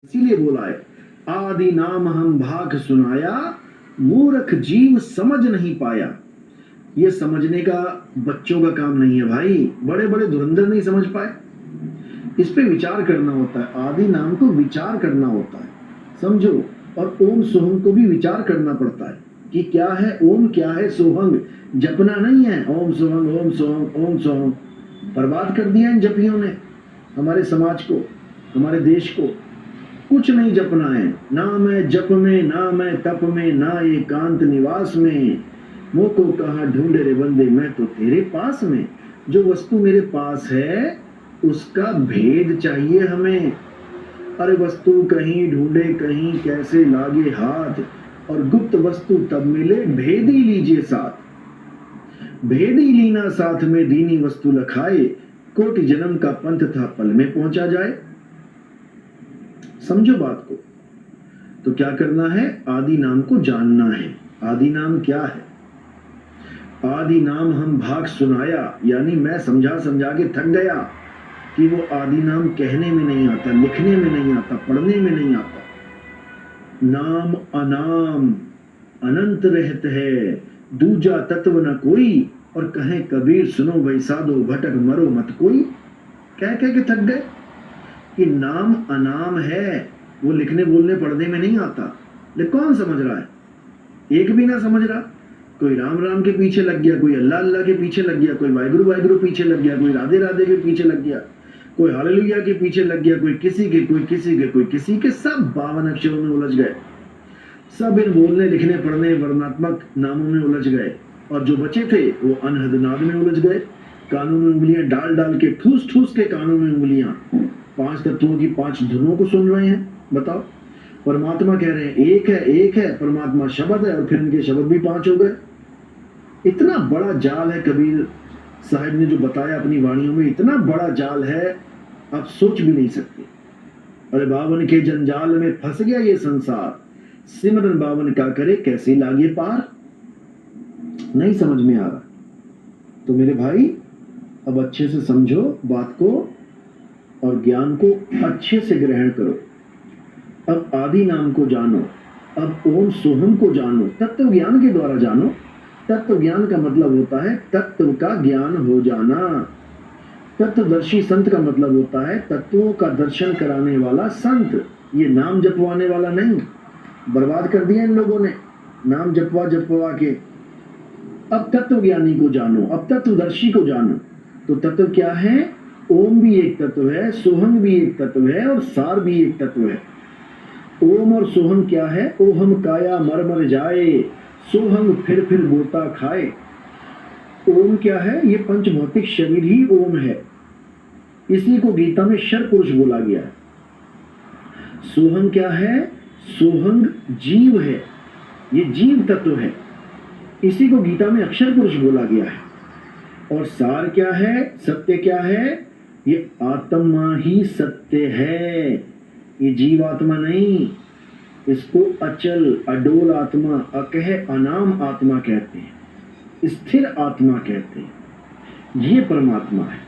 इसीलिए बोला है, आदि नाम हम भाग सुनाया, मूर्ख जीव समझ नहीं पाया। ये समझने का बच्चों का काम नहीं है भाई, बड़े बड़े धुरंधर नहीं समझ पाए। इस पे विचार करना होता है, आदि नाम को विचार करना होता है, समझो। और ओम सोहंग को भी विचार करना पड़ता है कि क्या है ओम, क्या है सोहंग। जपना नहीं है ओम सोहंग ओम सोहंग ओम सोहंग। बर्बाद कर दिया इन जपियों ने हमारे समाज को, हमारे देश को। कुछ नहीं जपना है, ना मैं जप में, ना मैं तप में, ना एकांत निवास में। मोको कहाँ ढूंढे रे बंदे, मैं तो तेरे पास में। जो वस्तु मेरे पास है उसका भेद चाहिए हमें। अरे वस्तु कहीं ढूंढे कहीं कैसे लागे हाथ, और गुप्त वस्तु तब मिले भेद ही लीजिए साथ। भेद ही लीना साथ में दीनी वस्तु लखाए, कोटि जन्म का पंथ था पल में पहुंचा जाए। समझो बात को। तो क्या करना है, आदि नाम को जानना है। आदि नाम क्या है? आदि नाम हम भाग सुनाया, यानी मैं समझा समझा के थक गया कि वो आदि नाम कहने में नहीं आता, लिखने में नहीं आता, पढ़ने में नहीं आता। नाम अनाम अनंत रहत है, दूजा तत्व न कोई। और कहे कबीर सुनो वैसादो, भटक मरो मत कोई। कह कह के थक गए कि नाम अनाम है, वो लिखने बोलने पढ़ने में नहीं आता। लेकिन कौन समझ रहा है? एक भी ना समझ रहा। कोई राम राम के पीछे लग गया, कोई अल्लाह अल्लाह के पीछे लग गया, कोई वाहिगुरु वाहिगुरु पीछे लग गया, कोई राधे राधे के पीछे लग गया, कोई हालेलुया के पीछे लग गया, कोई किसी के, कोई किसी के, कोई किसी के। सब 52 अक्षरों में उलझ गए, सब इन बोलने लिखने पढ़ने वर्णात्मक नामों में उलझ गए। और जो बचे थे वो अनहद नाद में उलझ गए। कानों में उंगलियां डाल डाल के, ठूस ठूस के कानों में उंगलियां, 5 तत्वों की 5 धुनों को सुन रहे हैं। बताओ, परमात्मा कह रहे हैं एक है, एक है, परमात्मा शब्द है, और फिर इनके शब्द भी 5 हो गए। इतना बड़ा जाल है, कबीर साहब ने जो बताया अपनी वाणियों में, इतना बड़ा जाल है आप सोच भी नहीं सकते। अरे बावन के जंजाल में फंस गया ये संसार, सिमरन बावन का करे कैसे लागे पार। नहीं समझ में आ रहा तो मेरे भाई अब अच्छे से समझो बात को और ज्ञान को अच्छे से ग्रहण करो। अब आदि नाम को जानो, अब ओम सोहम को जानो, तत्व ज्ञान के द्वारा जानो। तत्व ज्ञान का मतलब होता है तत्व का ज्ञान हो जाना। तत्वदर्शी संत का मतलब होता है तत्वों का दर्शन कराने वाला संत, ये नाम जपवाने वाला नहीं। बर्बाद कर दिया इन लोगों ने नाम जपवा जपवा के। अब तत्व ज्ञानी को जानो, अब तत्वदर्शी को जानो। तो तत्व क्या है? ओम भी एक तत्व है, सोहंग भी एक तत्व है, और सार भी एक तत्व है। ओम और सोहंग क्या है? ओहम काया मर मर जाए, सोहंग फिर गोता खाए। ओम क्या है? ये पंच भौतिक शरीर ही ओम है। इसी को गीता में शर पुरुष बोला गया है। सोहंग क्या है? सोहंग जीव है, ये जीव तत्व है। इसी को गीता में अक्षर पुरुष बोला गया है। और सार क्या है? सत्य क्या है? ये आत्मा ही सत्य है, ये जीव आत्मा नहीं। इसको अचल अडोल आत्मा, अकह अनाम आत्मा कहते हैं, स्थिर आत्मा कहते हैं। ये परमात्मा है।